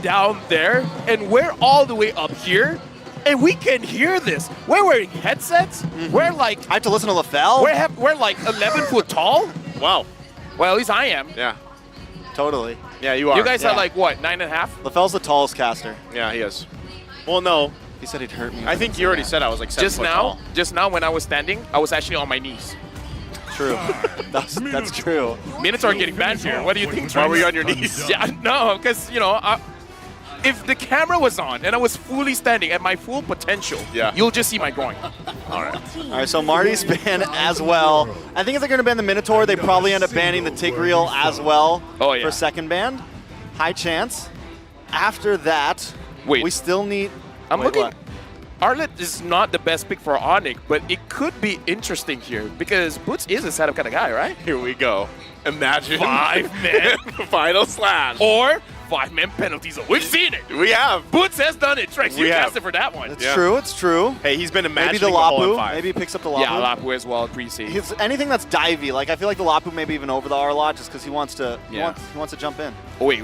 down there, and we're all the way up here, and we can hear this. We're wearing headsets. We're like... I have to listen to LaFell? We're like 11 foot tall. Wow. Well, at least I am. Yeah. Totally. Yeah, you are. You guys are like, what, 9.5? LaFell's the tallest caster. Yeah, he is. Well, no. He said he'd hurt me. I think you already said I was like 7 foot tall. Just now when I was standing, I was actually on my knees. True. That's true. Minutes are getting bad here. What do you think, Why were you on your knees? Yeah, no, because, you know, if the camera was on and I was fully standing at my full potential, you'll just see my groin. All right. All right, so Marty's banned as well. I think if they're going to ban the Minotaur, they probably end up banning the Tigreal as well for second ban. High chance. After that, we still need... I'm looking... Arlet is not the best pick for ONIC, but it could be interesting here because Boots is a setup kind of guy, right? Here we go. Imagine 5-man final slash. Or 5-man penalties. We've seen it. We have. Boots has done it. Trex, you casted for that one. It's true. It's true. Hey, he's been imagining maybe the Lapu. M5. Maybe he picks up the Lapu. Yeah, Lapu as well. Pre-seed. Anything that's divey. Like I feel like the Lapu maybe even over the R a lot just because he wants to. He wants to jump in. Oh wait.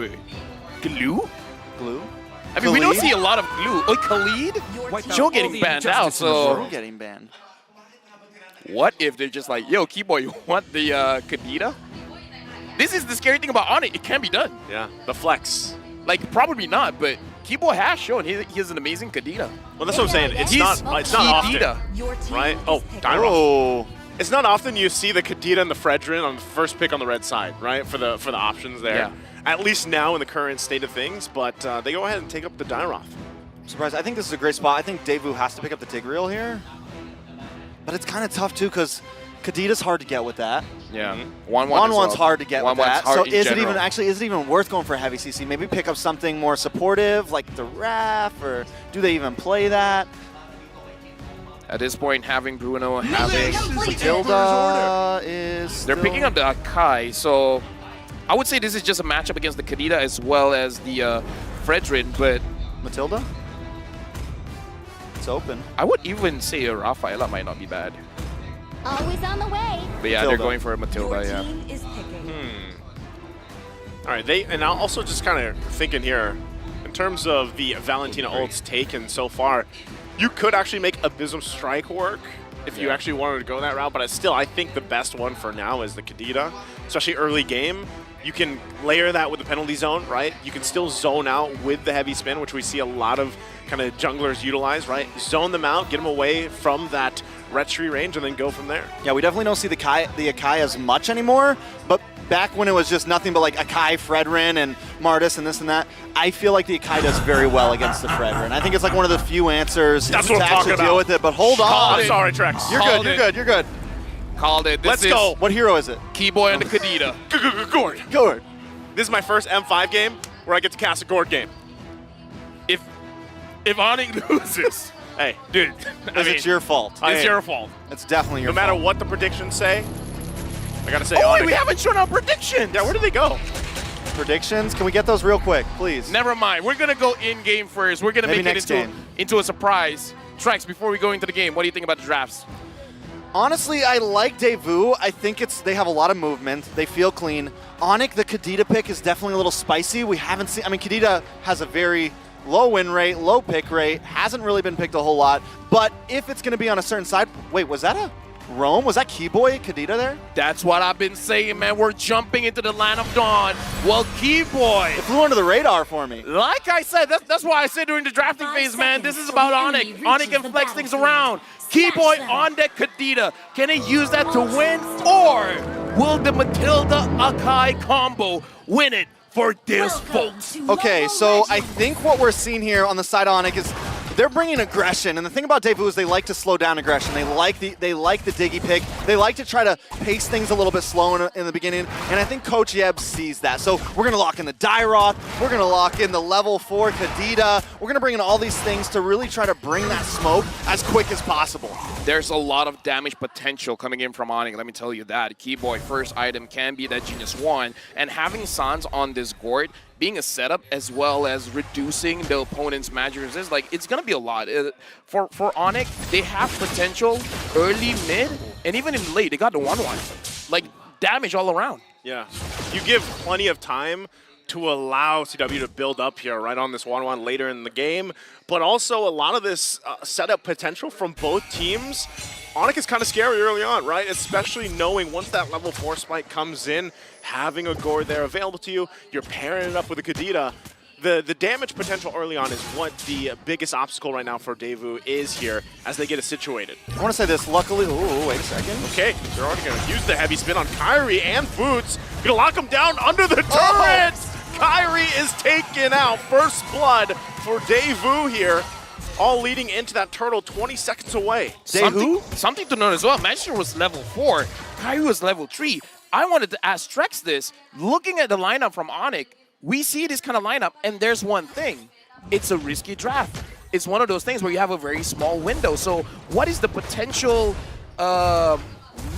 Glue. Glue. I mean, we don't see a lot of glue. Oh, Khalid? Joe getting banned out, so... Joe getting banned. What if they're just like, yo, Keyboy, you want the Kadita? This is the scary thing about ONIC. It can be done. Yeah, the flex. Like, probably not, but Keyboy has shown he has an amazing Kadita. Well, that's what I'm saying. It's not often, right? Oh, Dyro. It's not often you see the Kadita and the Fredrin on the first pick on the red side, right? For the options there. Yeah. At least now in the current state of things, but they go ahead and take up the Dyroth. I'm surprised. I think this is a great spot. I think DeusVult has to pick up the Tigreal here. But it's kind of tough, too, because Kadita's hard to get with that. Yeah. 1-1's hard to get with that. So is it even even worth going for a heavy CC? Maybe pick up something more supportive, like the Raph, or do they even play that? At this point, having Bruno, having Matilda is... They're picking up the Akai, so... I would say this is just a matchup against the Kadita as well as the Fredrin, but... Matilda? It's open. I would even say a Rafaela might not be bad. Always on the way. But yeah, they're going for a Matilda, Your team is picking. All right, and I'm also just kind of thinking here, in terms of the Valentina ults taken so far, you could actually make Abysm Strike work if you actually wanted to go that route, but still, I think the best one for now is the Kadita, especially early game. You can layer that with the penalty zone, right? You can still zone out with the heavy spin, which we see a lot of kind of junglers utilize, right? Zone them out, get them away from that ret tree range, and then go from there. Yeah, we definitely don't see the Akai as much anymore, but back when it was just nothing but like Akai, Fredrin, and Martis, and this and that, I feel like the Akai does very well against the Fredrin. I think it's like one of the few answers to actually deal with it, but hold on. I'm sorry, Trex. You're good. Called it. Let's go. What hero is it? Keyboy and the Kadita. Gord. This is my first M5 game where I get to cast a Gord game. If ONIC loses, hey, dude, it's your fault. It's your fault. It's definitely your fault. No matter what the predictions say, I gotta say. Oh, wait, we haven't shown our predictions. Yeah, where do they go? Predictions? Can we get those real quick, please? Never mind. We're gonna go in game first. We're gonna make it into a surprise. Trex, before we go into the game, what do you think about the drafts? Honestly, I like DeusVult. I think they have a lot of movement. They feel clean. ONIC, the Kadita pick is definitely a little spicy. We haven't seen, Kadita has a very low win rate, low pick rate, hasn't really been picked a whole lot. But if it's going to be on a certain side, wait, was that a Rome? Was that Keyboy Kadita there? That's what I've been saying, man. We're jumping into the land of dawn. Well, Keyboy. It flew under the radar for me. Like I said, that's why I said during the drafting phase, man, this is about ONIC. ONIC can flex things around. Keyboy on deck Kadita. Can he use that to win? Or will the Matilda Akai combo win it for DeusVult? Okay, so I think what we're seeing here on the side of ONIC is they're bringing aggression, and the thing about DeusVult is they like to slow down aggression. They like the diggy pick. They like to try to pace things a little bit slow in the beginning, and I think Coach Yeb sees that. So we're going to lock in the Dyroth. We're going to lock in the level 4 Kadita. We're going to bring in all these things to really try to bring that smoke as quick as possible. There's a lot of damage potential coming in from ONIC, let me tell you that. Keyboy first item can be that Genius 1, and having Sans on this Gord, being a setup as well as reducing the opponent's magic resist, like, it's gonna be a lot. For ONIC, they have potential early, mid, and even in late. They got the 1-1. Like, damage all around. Yeah. You give plenty of time to allow CW to build up here right on this 1-1 later in the game. But also a lot of this setup potential from both teams. ONIC is kind of scary early on, right? Especially knowing once that level 4 spike comes in, having a Gore there available to you, you're pairing it up with a Kadita. The damage potential early on is what the biggest obstacle right now for DeusVult is here as they get it situated. I want to say this, luckily, ooh, wait a second. Okay, they're already going to use the heavy spin on Kyrie and Boots. Going to lock him down under the turret! Oh. Kyrie is taken out. First blood for DeusVult here. All leading into that turtle 20 seconds away. Something to note as well, Manchester was level 4, Kyrie was level 3. I wanted to ask Trex this, looking at the lineup from ONIC, we see this kind of lineup, and there's one thing. It's a risky draft. It's one of those things where you have a very small window. So what is the potential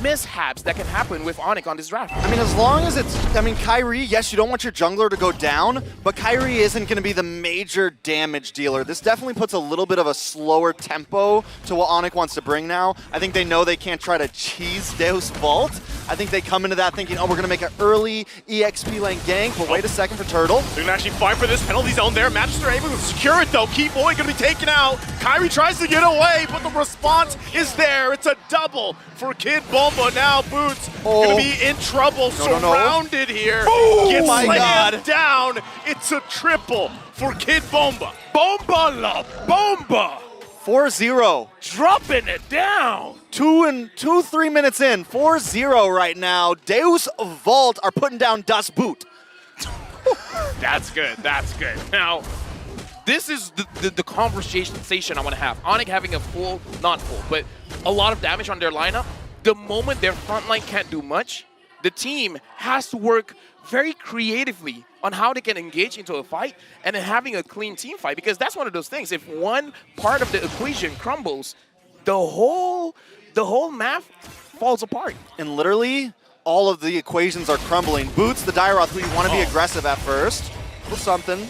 mishaps that can happen with ONIC on this draft? I mean, as long as it's, I mean, Kyrie, yes, you don't want your jungler to go down, but Kyrie isn't going to be the major damage dealer. This definitely puts a little bit of a slower tempo to what ONIC wants to bring now. I think they know they can't try to cheese DeusVult. I think they come into that thinking, oh, we're going to make an early EXP lane gank, but wait a second for Turtle. They're going to actually fight for this penalty zone there. Manchester able to secure it, though. Key Boy going to be taken out. Kyrie tries to get away, but the response is there. It's a double for Kid Bomba. Now Boots going to be in trouble, surrounded here. Gets slammed down. It's a triple for Kid Bomba. Bomba la bomba! 4-0. Dropping it down. 3 minutes in, 4-0 right now. DeusVult are putting down Das Boot. That's good, that's good. Now, this is the conversation I want to have. ONIC having a full, not full, but a lot of damage on their lineup. The moment their front line can't do much, the team has to work very creatively on how they can engage into a fight and then having a clean team fight, because that's one of those things. If one part of the equation crumbles, the whole map falls apart. And literally, all of the equations are crumbling. Boots, the Dairoth, who you want to be aggressive at first. Little something.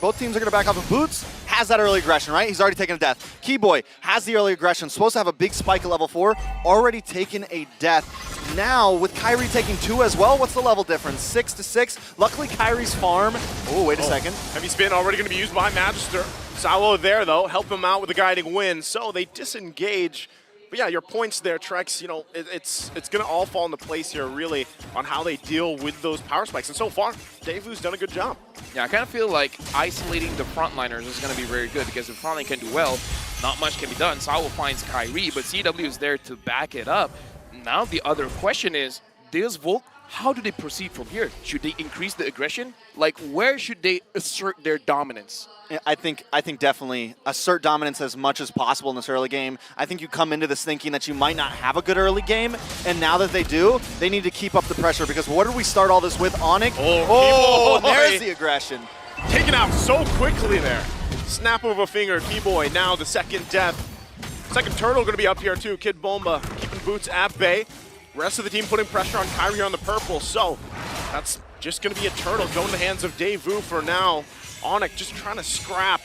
Both teams are going to back off of Boots. Has that early aggression, right? He's already taken a death. Keyboy has the early aggression. Supposed to have a big spike at level 4. Already taken a death. Now, with Kyrie taking 2 as well, what's the level difference? 6 to 6. Luckily, Kyrie's farm. Oh, wait a second. Heavy spin already going to be used by Magister. Sawo there, though, help him out with the guiding wind. So they disengage. But yeah, your points there, Trex, you know, it's going to all fall into place here, really, on how they deal with those power spikes. And so far, DeusVult's done a good job. Yeah, I kind of feel like isolating the frontliners is going to be very good, because if frontline can do well, not much can be done. Sawo finds Kyrie, but CW is there to back it up. Now the other question is, DeusVult, how do they proceed from here? Should they increase the aggression? Like, where should they assert their dominance? I think definitely assert dominance as much as possible in this early game. I think you come into this thinking that you might not have a good early game, and now that they do, they need to keep up the pressure, because what did we start all this with? ONIC? Oh, there's the aggression. Taken out so quickly there. Snap of a finger, Keyboy, now the second death. Second turtle going to be up here too. Kid Bomba keeping Boots at bay. Rest of the team putting pressure on Kyrie on the purple, so that's just going to be a turtle going to the hands of DeusVult for now. ONIC just trying to scrap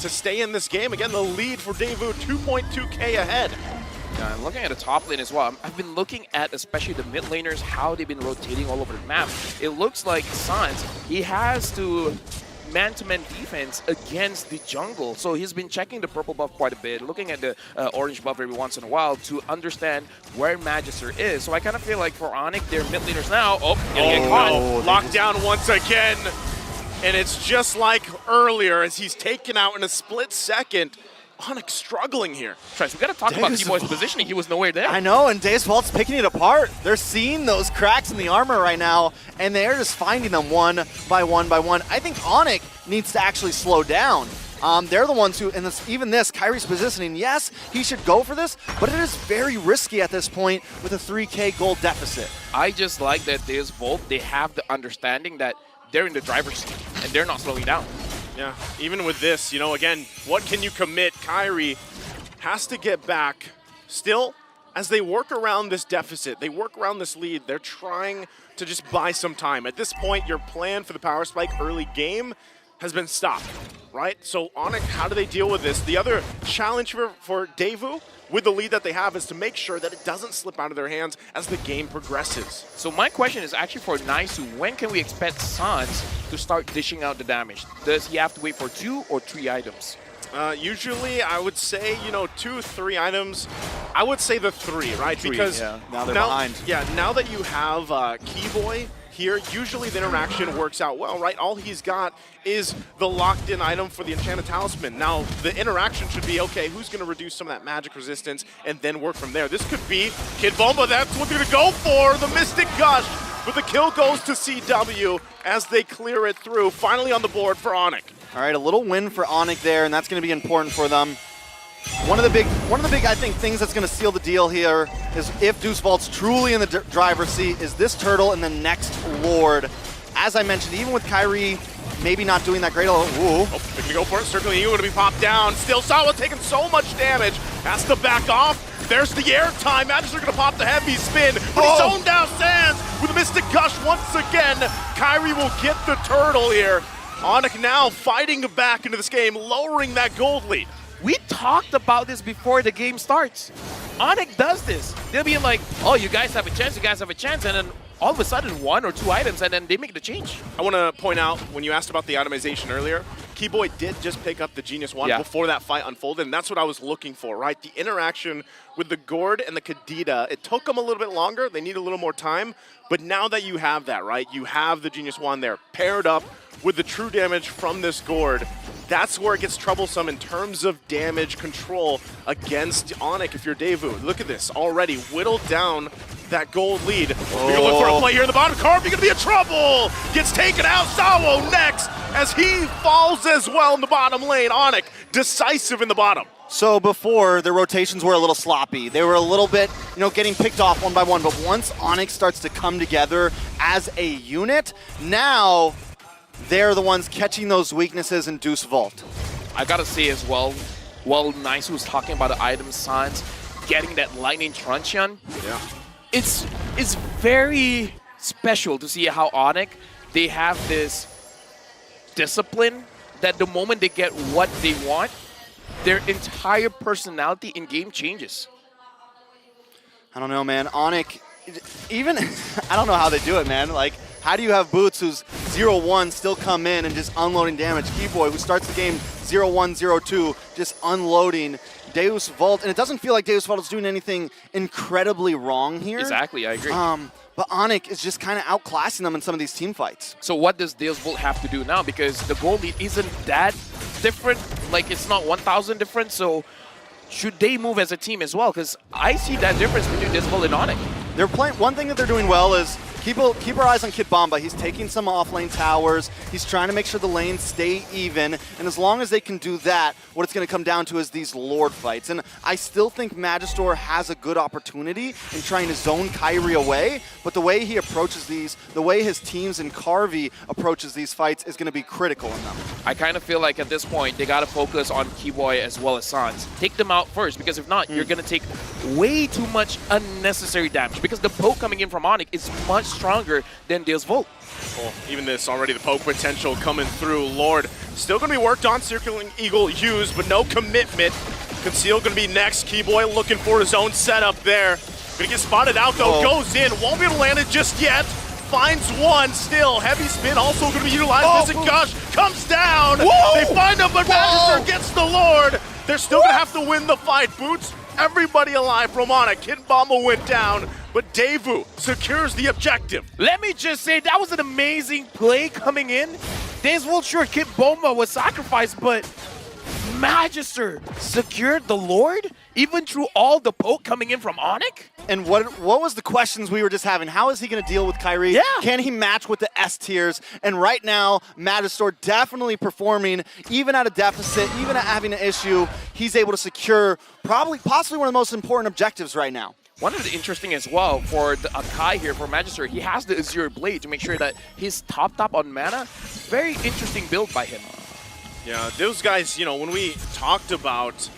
to stay in this game. Again, the lead for DeusVult, 2.2K ahead. Yeah, I'm looking at the top lane as well. I've been looking at especially the mid laners, how they've been rotating all over the map. It looks like Sans, he has to man-to-man defense against the jungle. So he's been checking the purple buff quite a bit, looking at the orange buff every once in a while to understand where Magister is. So I kind of feel like for ONIC, their mid laners now, getting caught. Locked down once again. And it's just like earlier as he's taken out in a split second. ONIC struggling here. Trice, we got to talk about Keyboy's positioning. He was nowhere there. I know, and DeusVult's picking it apart. They're seeing those cracks in the armor right now, and they're just finding them one by one by one. I think ONIC needs to actually slow down. They're the ones who, and even this, Kyrie's positioning, yes, he should go for this, but it is very risky at this point with a 3K gold deficit. I just like that DeusVult, they have the understanding that they're in the driver's seat, and they're not slowing down. Yeah, even with this, you know, again, what can you commit? Kyrie has to get back. Still, as they work around this deficit, they work around this lead, they're trying to just buy some time. At this point, your plan for the power spike early game has been stopped. right? So ONIC, how do they deal with this? The other challenge for DeusVult with the lead that they have is to make sure that it doesn't slip out of their hands as the game progresses. So my question is actually for Naisu, when can we expect Sans to start dishing out the damage? Does he have to wait for 2 or 3 items? Usually, I would say, 2, 3 items. I would say the 3, right? 3, because yeah. Now they're behind. Yeah, now that you have Keyboy here, usually the interaction works out well, right? All he's got is the locked-in item for the Enchanted Talisman. Now, the interaction should be, okay, who's going to reduce some of that magic resistance and then work from there? This could be Kid Bomba. That's what they're going to go for. The Mystic Gush. But the kill goes to CW as they clear it through. Finally on the board for ONIC. All right, a little win for ONIC there, and that's going to be important for them. One of the big, I think, things that's going to seal the deal here is if DeusVult's truly in the driver's seat, is this Turtle and the next Lord. As I mentioned, even with Kyrie maybe not doing that great. Oh, they're going to go for it. Certainly, you're going to be popped down. Still, Sawa taking so much damage. Has to back off. There's the air time. Magister going to pop the heavy spin. But he's zoned down Sands with a Mystic Gush once again. Kyrie will get the Turtle here. ONIC now fighting back into this game, lowering that gold lead. We talked about this before the game starts. ONIC does this. They'll be like, oh, you guys have a chance, and then all of a sudden 1 or 2 items, and then they make the change. I want to point out, when you asked about the itemization earlier, Keyboy did just pick up the Genius Wand before that fight unfolded, and that's what I was looking for, right? The interaction with the Gourd and the Kadita, it took them a little bit longer. They need a little more time, but now that you have that, right, you have the Genius Wand there paired up with the true damage from this Gourd. That's where it gets troublesome in terms of damage control against ONIC if you're DeusVult. Look at this, already whittled down that gold lead. We're going to look for a play here in the bottom. Carb, you're going to be in trouble. Gets taken out. Sawo next as he falls as well in the bottom lane. ONIC decisive in the bottom. So before, the rotations were a little sloppy. They were a little bit, getting picked off one by one. But once ONIC starts to come together as a unit, now they're the ones catching those weaknesses in DeusVult. I gotta say as well, while Nice was talking about the item Sans, getting that Lightning Truncheon, it's very special to see how ONIC, they have this discipline that the moment they get what they want, their entire personality in game changes. I don't know, man. ONIC, even, I don't know how they do it, man. Like, how do you have Boots, who's 0-1, still come in and just unloading damage? Keyboy, who starts the game 0-1, 0-2, just unloading DeusVult. And it doesn't feel like DeusVult is doing anything incredibly wrong here. Exactly, I agree. But ONIC is just kind of outclassing them in some of these team fights. So what does DeusVult have to do now? Because the goal lead isn't that different. Like, it's not 1,000 different. So should they move as a team as well? Because I see that difference between DeusVult and ONIC. They're playing. One thing that they're doing well is keep our eyes on Kid Bomba. He's taking some off-lane towers. He's trying to make sure the lanes stay even. And as long as they can do that, what it's going to come down to is these Lord fights. And I still think Magister has a good opportunity in trying to zone Kyrie away. But the way he approaches these, the way his teams and Carvey approaches these fights is going to be critical in them. I kind of feel like at this point, they got to focus on Keyboy as well as Sans. Take them out first, because if not, you're going to take way too much unnecessary damage. Because the poke coming in from ONIC is much stronger than DeusVult. Well, even this, already the poke potential coming through. Lord still going to be worked on. Circling Eagle used, but no commitment. Conceal going to be next. Keyboy looking for his own setup there. Going to get spotted out, though. Goes in. Won't be able to land it just yet. Finds one still. Heavy spin also going to be utilized. Mystic Gush comes down. They find him, but Magister gets the Lord. They're still going to have to win the fight. Boots, everybody alive from ONIC. Kid Bomba went down, but DeusVult secures the objective. Let me just say, that was an amazing play coming in. DeusVult, sure, Kid Bomba was sacrificed, but Magister secured the Lord, even through all the poke coming in from ONIC? And what was the questions we were just having? How is he going to deal with Kyrie? Yeah. Can he match with the S tiers? And right now, Magister definitely performing, even at a deficit, even at having an issue, he's able to secure possibly one of the most important objectives right now. One of the interesting as well for the Akai here for Magister, he has the Azure Blade to make sure that he's top on mana. Very interesting build by him. Yeah, those guys, when we talked about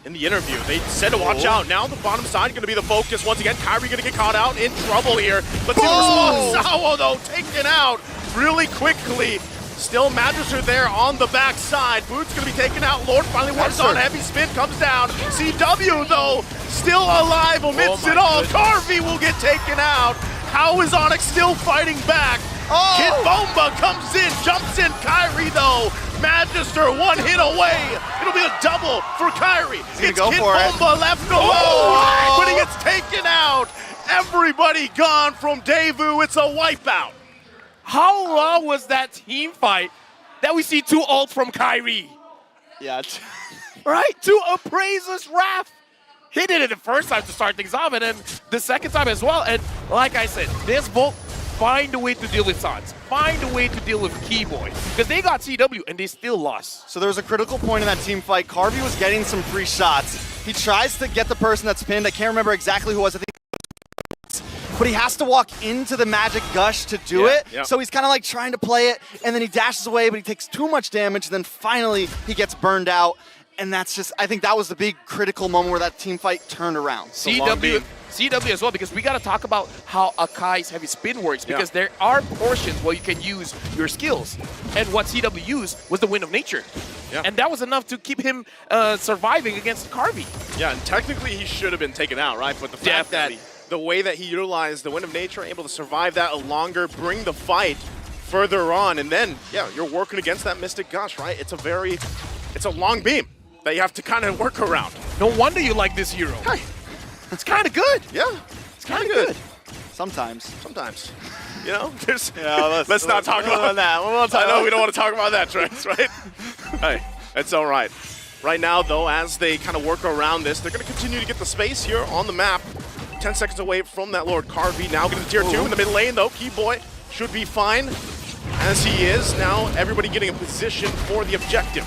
in the interview, they said to watch out. Now the bottom side going to be the focus. Once again, Kyrie going to get caught out in trouble here. Let's see the response. Sawo, though, taken out really quickly. Still Magister there on the backside. Boots gonna be taken out. Lord finally works on. Heavy spin comes down. CW though, still alive amidst it all. Carvey will get taken out. How is ONIC still fighting back? Kid Bomba comes in, jumps in. Kyrie though, Magister one hit away. It'll be a double for Kyrie. It's go Kid for it. Bomba left alone, but he gets taken out. Everybody gone from Daewoo. It's a wipeout. How long was that team fight that we see 2 ult from Kyrie? Yeah. Right? 2 appraisers Raph. He did it the first time to start things off, and then the second time as well. And like I said, DeusVult, find a way to deal with Sans. Find a way to deal with Keyboy. Because they got CW and they still lost. So there was a critical point in that team fight. Carvey was getting some free shots. He tries to get the person that's pinned. I can't remember exactly who it was. I think, but he has to walk into the magic gush to do it. Yeah. So he's kind of like trying to play it, and then he dashes away, but he takes too much damage, and then finally he gets burned out. And that's just, I think that was the big critical moment where that team fight turned around. CW as well, because we got to talk about how Akai's heavy spin works, because there are portions where you can use your skills. And what CW used was the Wind of Nature. Yeah. And that was enough to keep him surviving against Carvey. Yeah, and technically he should have been taken out, right? But the fact that the way that he utilized the Wind of Nature, able to survive that longer, bring the fight further on, and then, yeah, you're working against that Mystic Gush, right? It's a long beam that you have to kind of work around. No wonder you like this hero. Hey, it's kind of good. yeah, It's kind of good. Sometimes. Sometimes. You know, there's, Yeah, let's not talk about that. I know we don't want to talk about that, Trace, right? Hey, it's all right. Right now, though, as they kind of work around this, they're going to continue to get the space here on the map. 10 seconds away from that Lord Carvey. Now getting to tier 2 in the mid lane, though. Keyboy should be fine, as he is. Now everybody getting a position for the objective.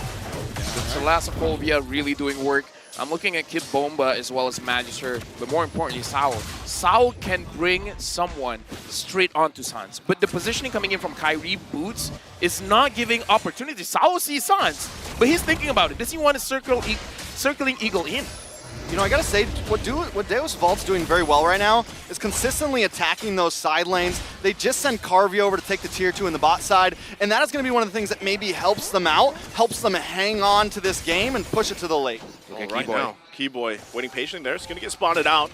So Lasophobia really doing work. I'm looking at Kid Bomba as well as Magister, but more importantly, Saul. Saul can bring someone straight onto Sans, but the positioning coming in from Kyrie Boots is not giving opportunity. Saul sees Sans, but he's thinking about it. Does he want to circling Eagle in? You know, I gotta say, what DeusVult's doing very well right now is consistently attacking those side lanes. They just sent Carvey over to take the tier 2 in the bot side, and that is gonna be one of the things that maybe helps them out, helps them hang on to this game and push it to the late. Okay, right now, Keyboy waiting patiently there. It's gonna get spotted out.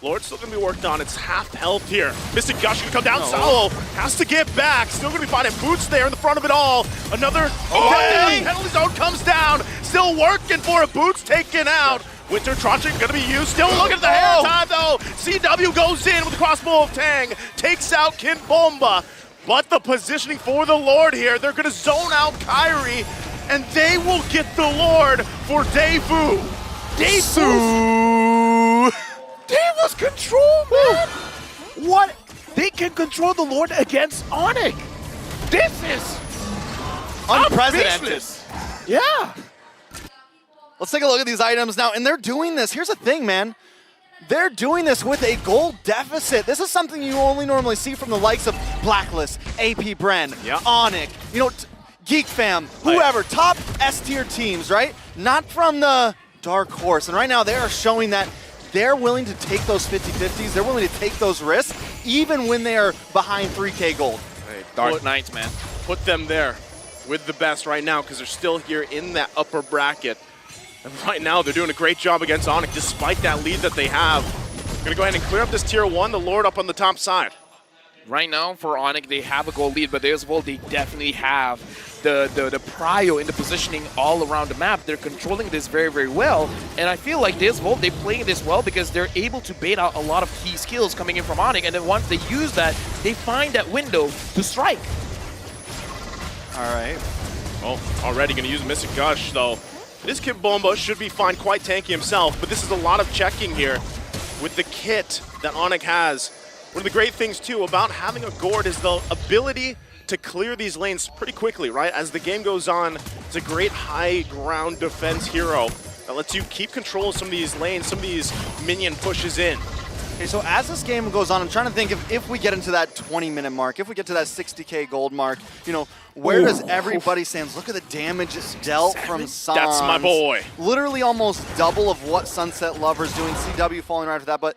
Lord's still gonna be worked on. It's half health here. Mystic Gush gonna come down. Salo has to get back. Still gonna be finding Boots there in the front of it all. Another penalty zone comes down. Still working for it. Boots taken out. Winter Trotching gonna be used. Still looking at the hair time though. CW goes in with the crossbow of Tang. Takes out Kid Bomba. But the positioning for the Lord here, they're gonna zone out Kyrie, and they will get the Lord for Daewoo. Daewoo's control, man! What? They can control the Lord against ONIC. This is Unprecedented. Yeah. Let's take a look at these items now, and they're doing this. Here's the thing, man. They're doing this with a gold deficit. This is something you only normally see from the likes of Blacklist, AP Bren, ONIC, you know, Geek Fam, whoever, top S-tier teams, right? Not from the Dark Horse. And right now they are showing that they're willing to take those 50-50s. They're willing to take those risks, even when they are behind 3K gold. Hey, Dark Knights, man. Put them there with the best right now, because they're still here in that upper bracket. And right now, they're doing a great job against ONIC, despite that lead that they have. Gonna go ahead and clear up this tier 1, the Lord up on the top side. Right now, for ONIC, they have a goal lead, but DeusVult, they definitely have the prio in the positioning all around the map. They're controlling this very, very well, and I feel like DeusVult, they're playing this well because they're able to bait out a lot of key skills coming in from ONIC, and then once they use that, they find that window to strike. All right. Oh, already gonna use Mystic Gush, though. This Kid Bomba should be fine, quite tanky himself, but this is a lot of checking here with the kit that ONIC has. One of the great things, too, about having a Gourd is the ability to clear these lanes pretty quickly, right? As the game goes on, it's a great high ground defense hero that lets you keep control of some of these lanes, some of these minion pushes in. Okay, so as this game goes on, I'm trying to think if we get into that 20-minute mark, if we get to that 60K gold mark, you know, where does everybody stand? Look at the damage dealt from Sans. That's my boy. Literally almost double of what Sunset Lover's doing. CW falling right after that, but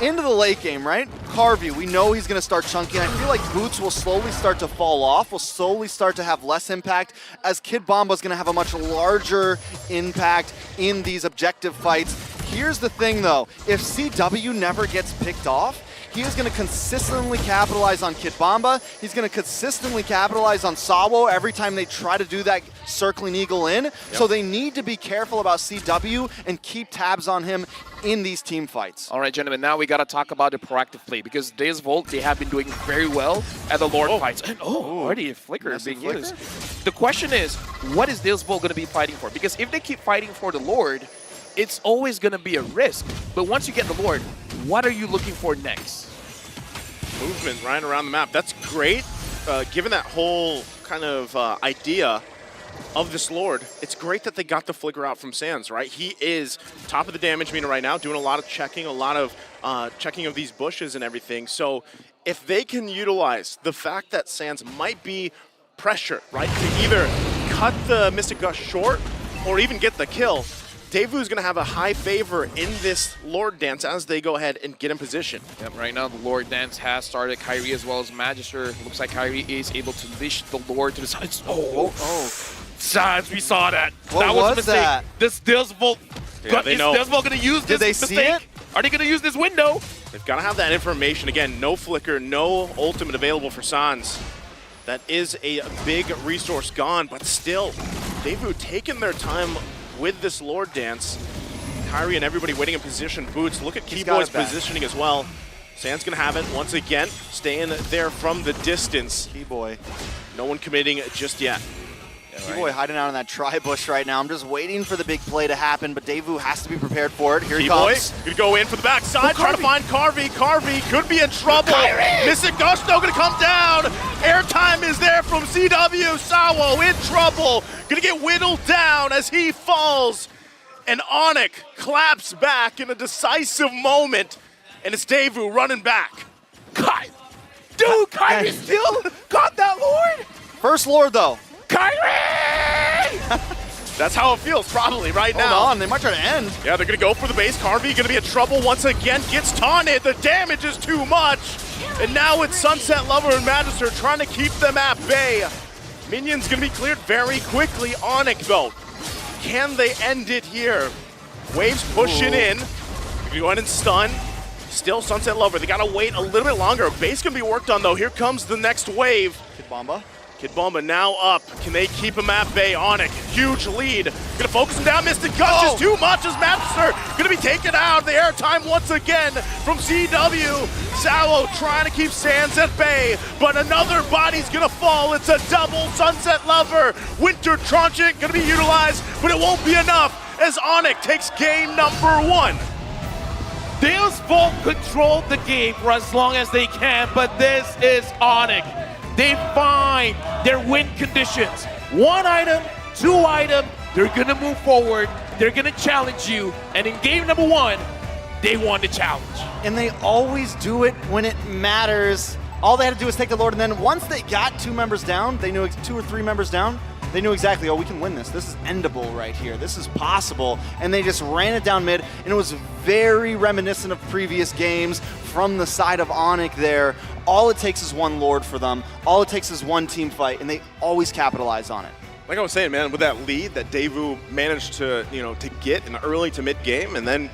into the late game, right? Carvey, we know he's going to start chunking. I feel like Boots will slowly start to fall off, will slowly start to have less impact, as Kid Bomba's going to have a much larger impact in these objective fights. Here's the thing, though. If CW never gets picked off, he is going to consistently capitalize on Kid Bomba. He's going to consistently capitalize on Sawo every time they try to do that circling eagle in. Yep. So they need to be careful about CW and keep tabs on him in these team fights. All right, gentlemen, now we got to talk about the proactive play, because DeusVult, they have been doing very well at the Lord fights. And already a flicker being used. The question is, what is DeusVult going to be fighting for? Because if they keep fighting for the Lord, it's always going to be a risk. But once you get the Lord, what are you looking for next? Movement right around the map. That's great. Given that whole kind of idea of this Lord, it's great that they got the flicker out from Sans, right? He is top of the damage meter right now, doing a lot of checking, a lot of checking of these bushes and everything. So if they can utilize the fact that Sans might be pressured, right, to either cut the Mystic Gust short or even get the kill, DeusVult's going to have a high favor in this Lord Dance as they go ahead and get in position. Yep, right now the Lord Dance has started. Kyrie as well as Magister. Looks like Kyrie is able to leash the Lord to the side. Sans, we saw that. What that was a mistake. That? This DeusVult, is DeusVult going to use this Did they mistake? see it? Are they going to use this window? They've got to have that information. Again, no flicker, no ultimate available for Sans. That is a big resource gone, but still, DeusVult taking their time with this Lord Dance. Kyrie and everybody waiting in position. Boots, look at Keyboy's positioning as well. Sans gonna have it once again, staying there from the distance. Keyboy. No one committing just yet. Keyboy hiding out in that tri-bush right now. I'm just waiting for the big play to happen, but DeusVult has to be prepared for it. Here he comes. Gonna go in for the backside, trying to find Carvey. Carvey could be in trouble. Mystic Gusto gonna come down. Airtime is there from CW. Sawo in trouble. Gonna get whittled down as he falls. And ONIC claps back in a decisive moment. And it's DeusVult running back. Dude, Kyrie still got that Lord? First Lord, though. Kyrie! That's how it feels probably right now. Hold on, they might try to end. Yeah, they're going to go for the base. Carvey going to be in trouble once again. Gets taunted. The damage is too much. And now it's Sunset Lover and Magister trying to keep them at bay. Minions going to be cleared very quickly. ONIC, though. Can they end it here? Waves pushing in. They're going to go in and stun. Still Sunset Lover. They got to wait a little bit longer. Base going to be worked on, though. Here comes the next wave. Kid Bomba. Kid Bomba now up. Can they keep him at bay? ONIC, huge lead. Gonna focus him down. Mystic Gust is too much as Magister gonna be taken out. The airtime once again from CW. Sawo trying to keep Sans at bay, but another body's gonna fall. It's a double Sunset Lover. Winter Tranchant gonna be utilized, but it won't be enough as ONIC takes game number 1. DeusVult controlled the game for as long as they can, but this is ONIC. They find their win conditions. 1 item, 2 item, they're gonna move forward, they're gonna challenge you, and in game number 1, they won the challenge. And they always do it when it matters. All they had to do was take the Lord, and then once they got 2 members down, they knew 2 or 3 members down, they knew exactly, oh, we can win this. This is endable right here. This is possible. And they just ran it down mid, and it was very reminiscent of previous games from the side of ONIC there. All it takes is 1 Lord for them. All it takes is 1 team fight, and they always capitalize on it. Like I was saying, man, with that lead that DeusVult managed to, to get in early to mid game, and then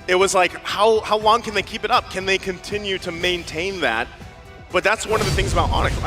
it was like, how long can they keep it up? Can they continue to maintain that? But that's one of the things about ONIC.